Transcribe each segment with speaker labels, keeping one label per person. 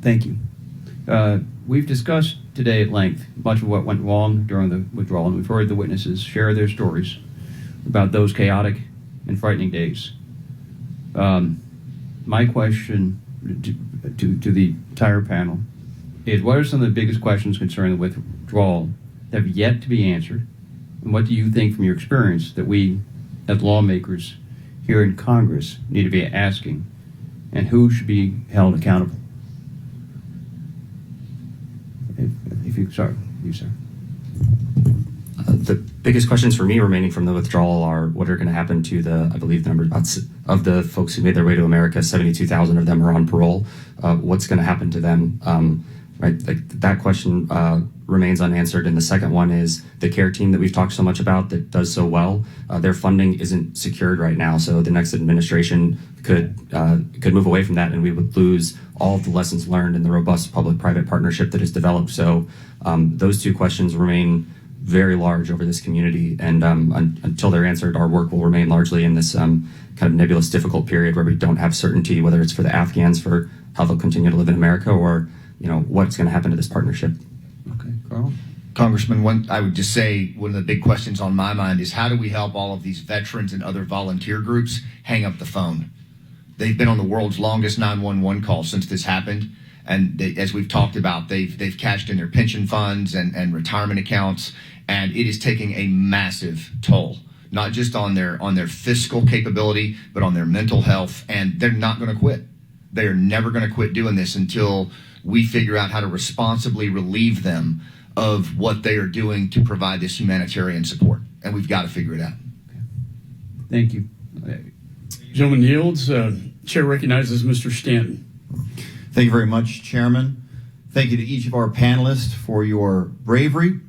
Speaker 1: Thank you. We've discussed today at length much of what went wrong during the withdrawal, and we've heard the witnesses share their stories about those chaotic and frightening days. My question to the entire panel is, what are some of the biggest questions concerning the withdrawal that have yet to be answered? And what do you think from your experience that we as lawmakers here in Congress need to be asking? And who should be held accountable? If you, sorry, you, sir.
Speaker 2: The biggest questions for me remaining from the withdrawal are what are going to happen to the, I believe the number of the folks who made their way to America, 72,000 of them are on parole. What's going to happen to them? Right, like that question remains unanswered. And the second one is the care team that we've talked so much about that does so well. Their funding isn't secured right now, so the next administration could move away from that, and we would lose all of the lessons learned in the robust public-private partnership that is developed. So those two questions remain very large over this community, and until they're answered, our work will remain largely in this kind of nebulous, difficult period where we don't have certainty whether it's for the Afghans for how they'll continue to live in America, or what's going to happen to this partnership.
Speaker 1: Okay, Carl.
Speaker 3: Congressman, I would just say one of the big questions on my mind is how do we help all of these veterans and other volunteer groups hang up the phone? They've been on the world's longest 911 call since this happened, and as we've talked about, they've cashed in their pension funds and retirement accounts, and it is taking a massive toll, not just on their fiscal capability, but on their mental health, and they're not going to quit. They are never going to quit doing this until we figure out how to responsibly relieve them of what they are doing to provide this humanitarian support, and we've got to figure it out.
Speaker 1: Okay. Thank you.
Speaker 4: Gentleman yields. Chair recognizes Mr. Stanton.
Speaker 5: Thank you very much, Chairman. Thank you to each of our panelists for your bravery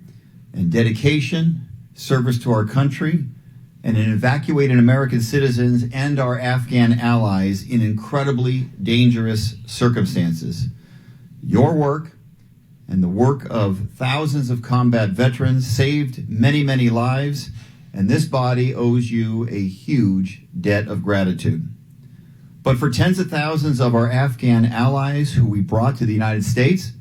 Speaker 5: and dedication, service to our country, and in evacuating American citizens and our Afghan allies in incredibly dangerous circumstances. Your work and the work of thousands of combat veterans saved many, many lives, and this body owes you a huge debt of gratitude. But for tens of thousands of our Afghan allies who we brought to the United States,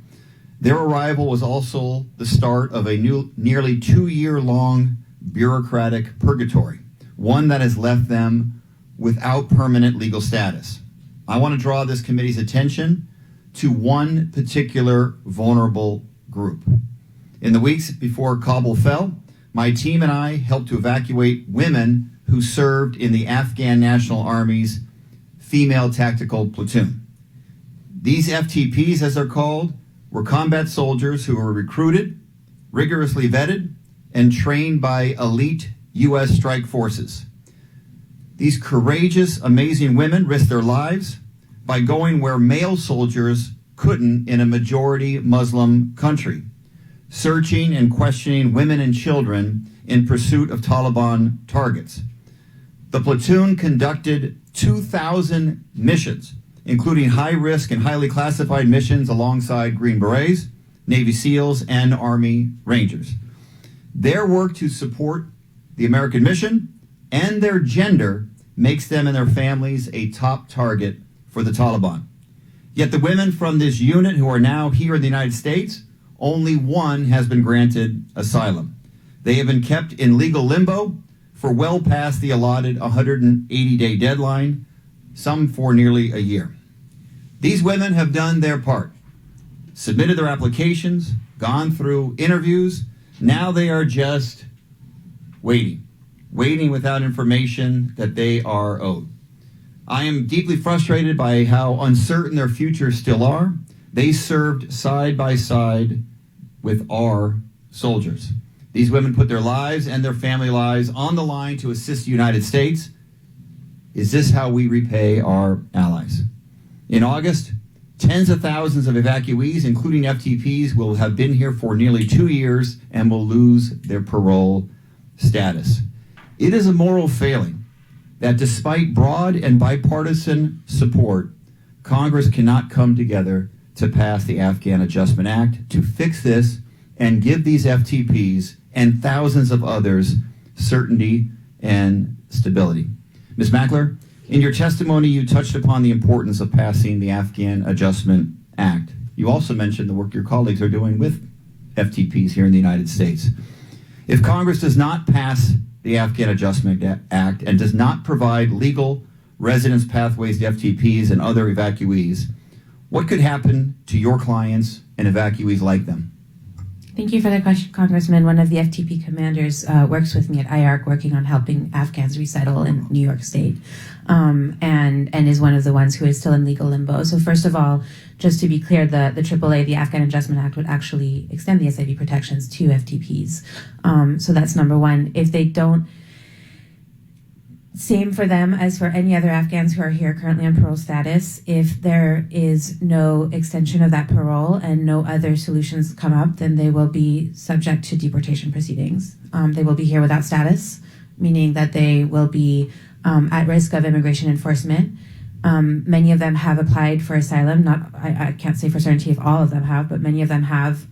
Speaker 5: their arrival was also the start of a nearly 2-year-long bureaucratic purgatory, one that has left them without permanent legal status. I want to draw this committee's attention to one particular vulnerable group. In the weeks before Kabul fell, my team and I helped to evacuate women who served in the Afghan National Army's Female Tactical Platoon. These FTPs, as they're called, were combat soldiers who were recruited, rigorously vetted, and trained by elite U.S. strike forces. These courageous, amazing women risked their lives by going where male soldiers couldn't in a majority Muslim country, searching and questioning women and children in pursuit of Taliban targets. The platoon conducted 2,000 missions, including high-risk and highly classified missions alongside Green Berets, Navy SEALs, and Army Rangers. Their work to support the American mission and their gender makes them and their families a top target for the Taliban. Yet the women from this unit who are now here in the United States, only one has been granted asylum. They have been kept in legal limbo for well past the allotted 180-day deadline, some for nearly a year. These women have done their part, submitted their applications, gone through interviews. Now they are just waiting without information that they are owed. I am deeply frustrated by how uncertain their futures still are. They served side by side with our soldiers. These women put their lives and their family lives on the line to assist the United States. Is this how we repay our allies? In August, tens of thousands of evacuees, including FTPs, will have been here for nearly 2 years and will lose their parole status. It is a moral failing that despite broad and bipartisan support, Congress cannot come together to pass the Afghan Adjustment Act to fix this and give these FTPs and thousands of others certainty and stability. Ms. Mackler, in your testimony, you touched upon the importance of passing the Afghan Adjustment Act. You also mentioned the work your colleagues are doing with FTPs here in the United States. If Congress does not pass the Afghan Adjustment Act and does not provide legal residence pathways to FTPs and other evacuees, what could happen to your clients and evacuees like them?
Speaker 6: Thank you for the question, Congressman. One of the FTP commanders works with me at IARC, working on helping Afghans resettle in New York State, and is one of the ones who is still in legal limbo. So first of all, just to be clear, the AAA, the Afghan Adjustment Act, would actually extend the SIV protections to FTPs. So that's number one. If they don't, same for them as for any other Afghans who are here currently on parole status. If there is no extension of that parole and no other solutions come up, then they will be subject to deportation proceedings. They will be here without status, meaning that they will be at risk of immigration enforcement. Many of them have applied for asylum. I can't say for certainty if all of them have, but many of them have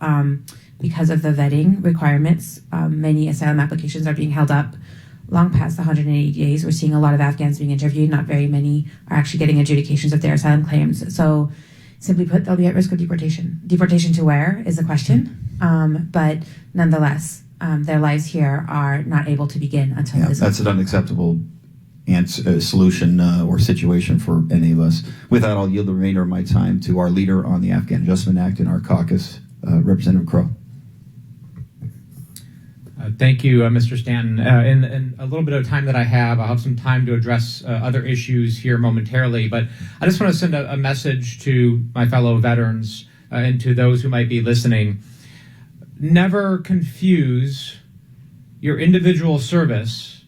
Speaker 6: because of the vetting requirements. Many asylum applications are being held up long past the 180 days. We're seeing a lot of Afghans being interviewed. Not very many are actually getting adjudications of their asylum claims. So simply put, they'll be at risk of deportation. Deportation to where is the question. But nonetheless, their lives here are not able to begin until this.
Speaker 5: That's an unacceptable solution or situation for any of us. With that, I'll yield the remainder of my time to our leader on the Afghan Adjustment Act in our caucus, Representative Crow.
Speaker 7: Thank you, Mr. Stanton. In a little bit of time that I have, I'll have some time to address other issues here momentarily, but I just want to send a message to my fellow veterans and to those who might be listening. Never confuse your individual service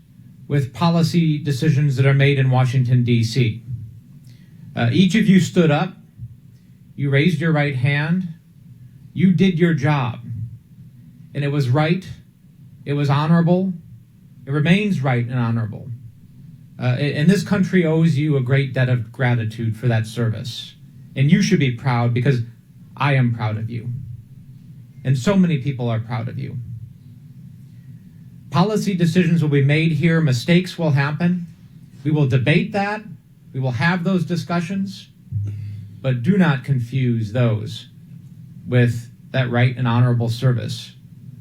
Speaker 7: with policy decisions that are made in Washington, D.C. Each of you stood up, you raised your right hand, you did your job, and it was right. It was honorable. It remains right and honorable. And this country owes you a great debt of gratitude for that service. And you should be proud, because I am proud of you. And so many people are proud of you. Policy decisions will be made here. Mistakes will happen. We will debate that. We will have those discussions. But do not confuse those with that right and honorable service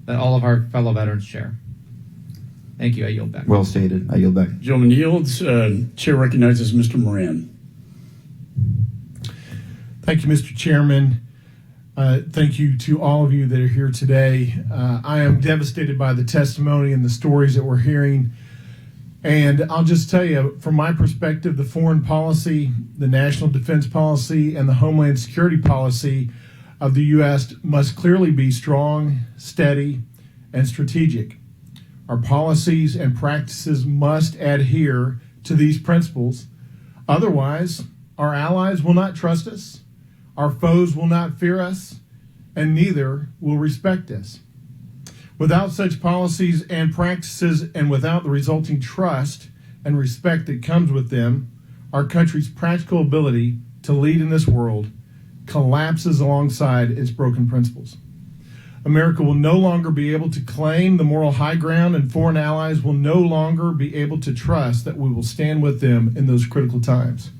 Speaker 7: that all of our fellow veterans share. Thank you. I yield back.
Speaker 5: Well stated. I yield back.
Speaker 4: Gentleman yields. Chair recognizes Mr. Moran.
Speaker 8: Thank you, Mr. Chairman. Thank you to all of you that are here today. I am devastated by the testimony and the stories that we're hearing. And I'll just tell you, from my perspective, the foreign policy, the national defense policy, and the homeland security policy of the U.S. must clearly be strong, steady, and strategic. Our policies and practices must adhere to these principles. Otherwise, our allies will not trust us, our foes will not fear us, and neither will respect us. Without such policies and practices, and without the resulting trust and respect that comes with them, our country's practical ability to lead in this world collapses alongside its broken principles. America will no longer be able to claim the moral high ground, and foreign allies will no longer be able to trust that we will stand with them in those critical times.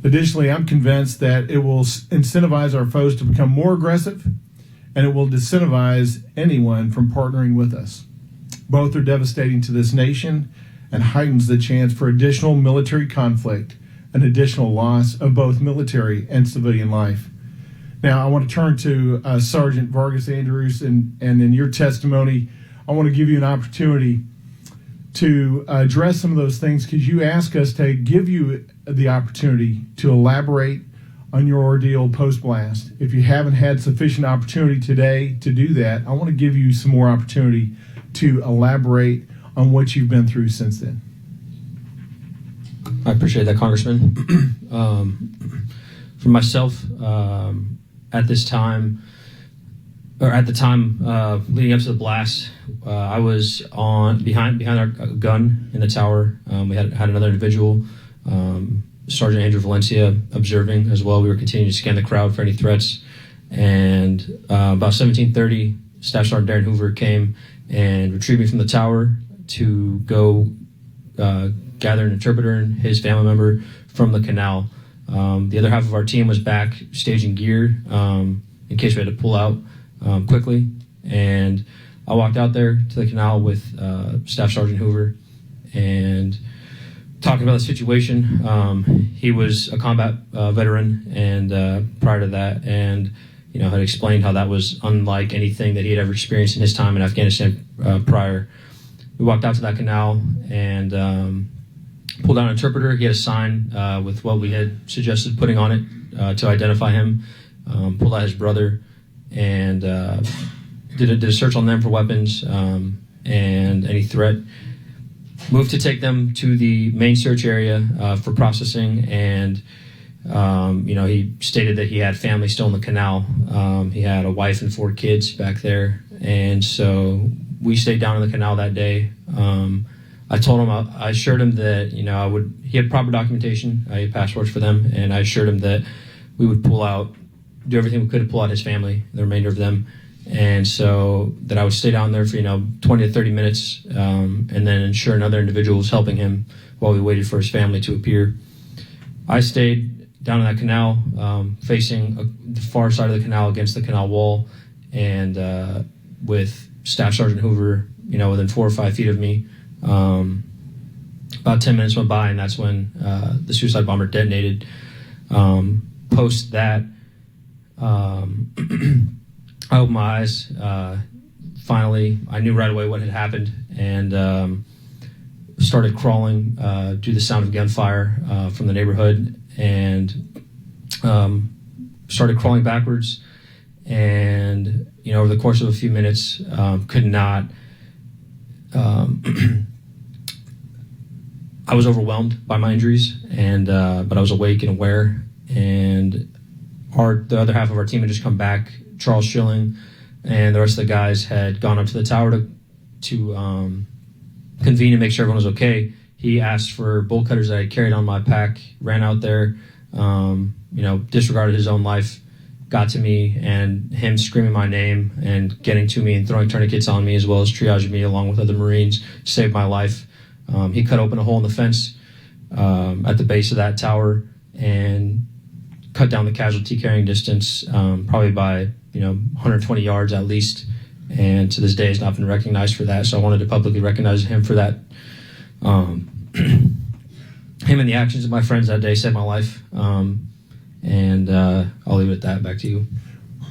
Speaker 8: Additionally, I'm convinced that it will incentivize our foes to become more aggressive, and it will disincentivize anyone from partnering with us. Both are devastating to this nation and heightens the chance for additional military conflict and additional loss of both military and civilian life. Now, I want to turn to Sergeant Vargas Andrews, and in your testimony, I want to give you an opportunity to address some of those things, because you asked us to give you the opportunity to elaborate on your ordeal post-blast. If you haven't had sufficient opportunity today to do that, I want to give you some more opportunity to elaborate on what you've been through since then.
Speaker 9: I appreciate that, Congressman. For myself, at the time leading up to the blast, I was behind our gun in the tower. We had another individual, Sergeant Andrew Valencia, observing as well. We were continuing to scan the crowd for any threats. And about 17:30, Staff Sergeant Darren Hoover came and retrieved me from the tower to go gather an interpreter and his family member from the canal. The other half of our team was back staging gear in case we had to pull out quickly. And I walked out there to the canal with Staff Sergeant Hoover and talking about the situation. He was a combat veteran and prior to that, and had explained how that was unlike anything that he had ever experienced in his time in Afghanistan prior. We walked out to that canal and pulled out an interpreter. He had a sign with what we had suggested putting on it to identify him. Pulled out his brother and did a search on them for weapons and any threat. Moved to take them to the main search area for processing, and he stated that he had family still in the canal. He had a wife and 4 kids back there, and so we stayed down in the canal that day. I told him, I assured him that he had proper documentation. I had passports for them, and I assured him that we would do everything we could to pull out his family, the remainder of them. And so that I would stay down there for 20 to 30 minutes and then ensure another individual was helping him while we waited for his family to appear. I stayed down in that canal facing the far side of the canal against the canal wall, and with Staff Sergeant Hoover within 4 or 5 feet of me. About 10 minutes went by, and that's when the suicide bomber detonated. Post that, I opened my eyes. Finally, I knew right away what had happened, and started crawling due to the sound of gunfire from the neighborhood, and started crawling backwards. And over the course of a few minutes, could not. I was overwhelmed by my injuries, and but I was awake and aware. And the other half of our team had just come back. Charles Schilling and the rest of the guys had gone up to the tower to convene and make sure everyone was okay. He asked for bolt cutters that I carried on my pack, ran out there, disregarded his own life, got to me, and him screaming my name and getting to me and throwing tourniquets on me, as well as triaging me along with other Marines, saved my life. He cut open a hole in the fence at the base of that tower and cut down the casualty carrying distance probably by 120 yards at least, and to this day has not been recognized for that. So I wanted to publicly recognize him for that. Him and the actions of my friends that day saved my life, and I'll leave it at that. Back to you.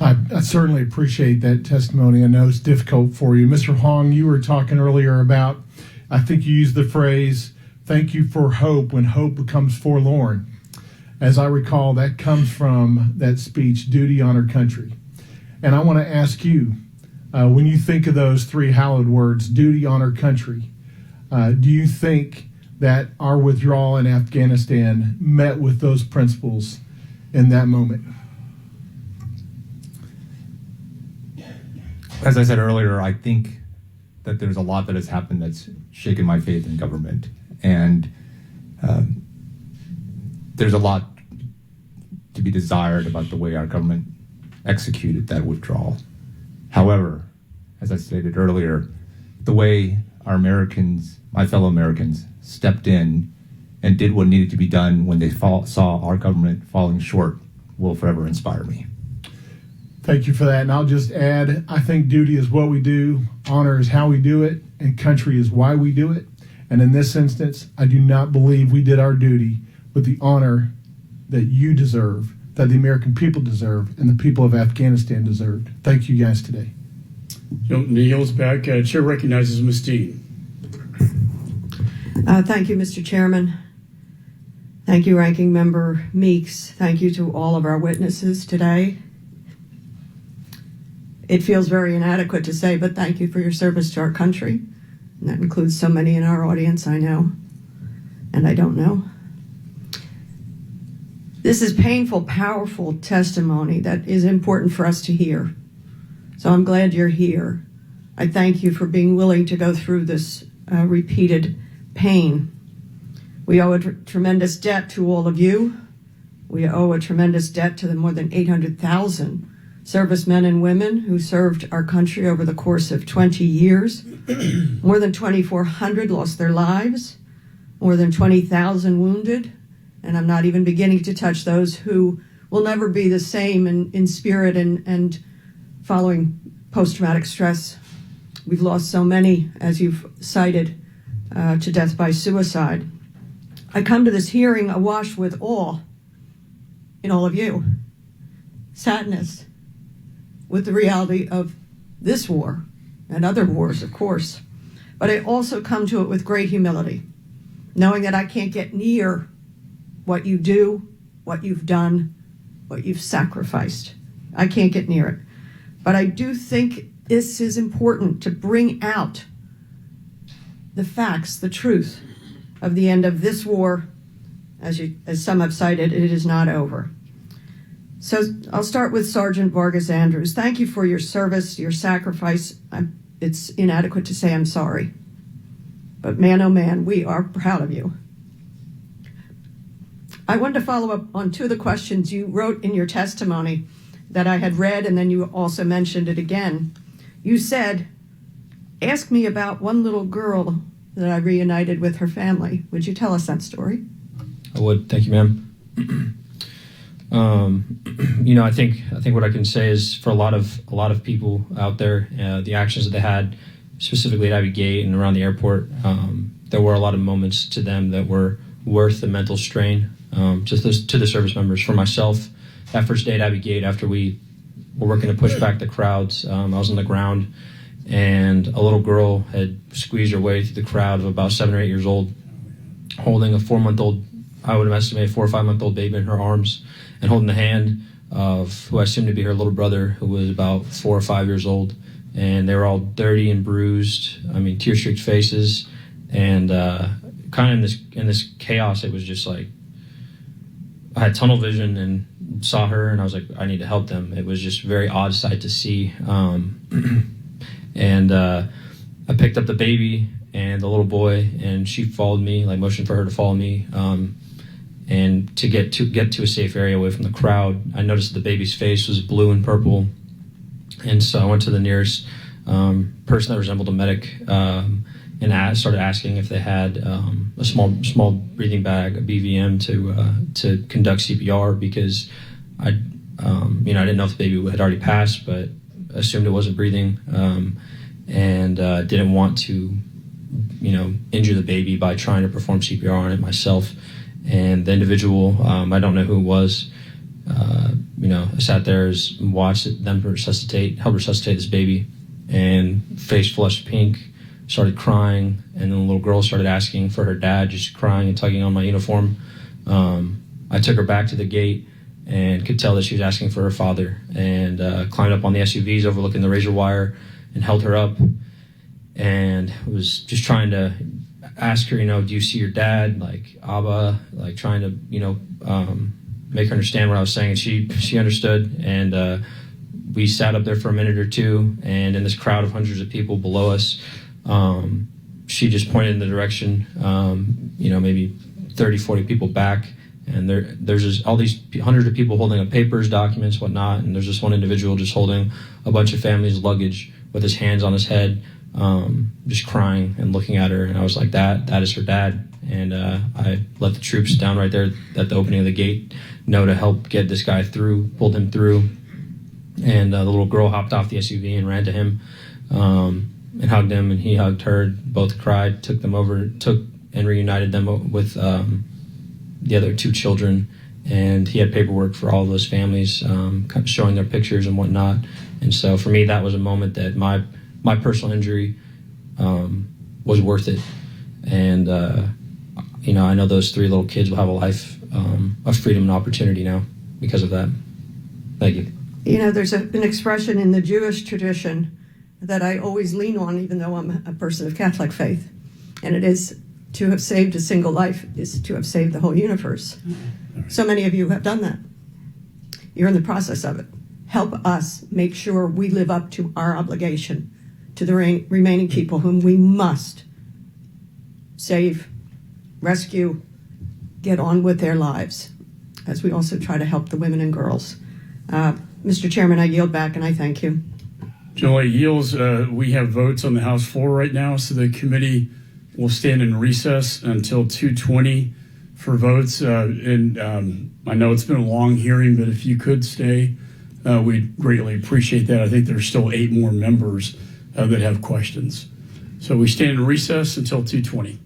Speaker 8: I certainly appreciate that testimony. I know it's difficult for you. Mr. Hong, you were talking earlier about, I think you used the phrase, thank you for hope when hope becomes forlorn. As I recall, that comes from that speech, Duty, Honor, Country. And I want to ask you, when you think of those 3 hallowed words, duty, honor, country, do you think that our withdrawal in Afghanistan met with those principles in that moment?
Speaker 10: As I said earlier, I think that there's a lot that has happened that's shaken my faith in government. And there's a lot to be desired about the way our government executed that withdrawal. However, as I stated earlier, the way our Americans, my fellow Americans, stepped in and did what needed to be done when they saw our government falling short will forever inspire me.
Speaker 8: Thank you for that. And I'll just add, I think duty is what we do, honor is how we do it, and country is why we do it. And in this instance, I do not believe we did our duty with the honor that you deserve, that the American people deserve, and the people of Afghanistan deserved. Thank you guys today.
Speaker 4: Yields back. Chair recognizes Ms. Dean.
Speaker 11: Thank you, Mr. Chairman. Thank you, Ranking Member Meeks. Thank you to all of our witnesses today. It feels very inadequate to say, but thank you for your service to our country. And that includes so many in our audience, I know, and I don't know. This is painful, powerful testimony that is important for us to hear. So I'm glad you're here. I thank you for being willing to go through this repeated pain. We owe a tremendous debt to all of you. We owe a tremendous debt to the more than 800,000 servicemen and women who served our country over the course of 20 years. More than 2,400 lost their lives, more than 20,000 wounded, And I'm not even beginning to touch those who will never be the same in spirit and following post-traumatic stress. We've lost so many, as you've cited, to death by suicide. I come to this hearing awash with awe in all of you, sadness with the reality of this war and other wars, of course. But I also come to it with great humility, knowing that I can't get near what you do, what you've done, what you've sacrificed. I can't get near it. But I do think this is important to bring out the facts, the truth of the end of this war. As some have cited, it is not over. So I'll start with Sergeant Vargas Andrews. Thank you for your service, your sacrifice. It's inadequate to say I'm sorry. But man, oh man, we are proud of you. I wanted to follow up on two of the questions you wrote in your testimony that I had read, and then you also mentioned it again. You said, ask me about one little girl that I reunited with her family. Would you tell us that story?
Speaker 9: I would. Thank you, ma'am. I think what I can say is for a lot of people out there, the actions that they had, specifically at Abbey Gate and around the airport, there were a lot of moments to them that were worth the mental strain to the service members. For myself, that first day at Abbey Gate, after we were working to push back the crowds, I was on the ground, and a little girl had squeezed her way through the crowd of about 7 or 8 years old, holding a 4-month-old, I would estimate 4 or 5-month-old baby in her arms, and holding the hand of who I assumed to be her little brother, who was about 4 or 5 years old. And they were all dirty and bruised, tear-streaked faces. And kind of in this chaos, it was just like, I had tunnel vision and saw her, and I was like, I need to help them. It was just a very odd sight to see. And I picked up the baby and the little boy, and she followed me, like motioned for her to follow me. And to get to a safe area away from the crowd, I noticed that the baby's face was blue and purple. And so I went to the nearest person that resembled a medic and started asking if they had a small breathing bag, a BVM, to conduct CPR, because I didn't know if the baby had already passed, but assumed it wasn't breathing, and didn't want to injure the baby by trying to perform CPR on it myself. And the individual, I don't know who it was, I sat there, watched them help resuscitate this baby, and face flushed pink, started crying, and then the little girl started asking for her dad, just crying and tugging on my uniform. I took her back to the gate and could tell that she was asking for her father, and climbed up on the SUVs overlooking the razor wire and held her up, and was just trying to ask her, do you see your dad, like Abba, like trying to, make her understand what I was saying. And she understood, and we sat up there for a minute or two, and in this crowd of hundreds of people below us, she just pointed in the direction, maybe 30, 40 people back, and there's just all these hundreds of people holding up papers, documents, whatnot, and there's this one individual just holding a bunch of family's luggage with his hands on his head, just crying and looking at her. And I was like, that is her dad. And I let the troops down right there at the opening of the gate know to help get this guy through, pulled him through. And the little girl hopped off the SUV and ran to him and hugged him, and he hugged her. Both cried, took and reunited them with the other two children. And he had paperwork for all of those families, kind of showing their pictures and whatnot. And so for me, that was a moment that my personal injury was worth it. And I know those 3 little kids will have a life of freedom and opportunity now because of that. Thank you.
Speaker 11: There's an expression in the Jewish tradition that I always lean on, even though I'm a person of Catholic faith, and it is, to have saved a single life is to have saved the whole universe. So many of you have done that. You're in the process of it. Help us make sure we live up to our obligation to the remaining people whom we must save, rescue, get on with their lives, as we also try to help the women and girls. Mr. Chairman, I yield back, and I thank you.
Speaker 4: Julie yields. We have votes on the House floor right now, so the committee will stand in recess until 2:20 for votes. And I know it's been a long hearing, but if you could stay, we'd greatly appreciate that. I think there's still 8 more members that have questions. So we stand in recess until 2:20.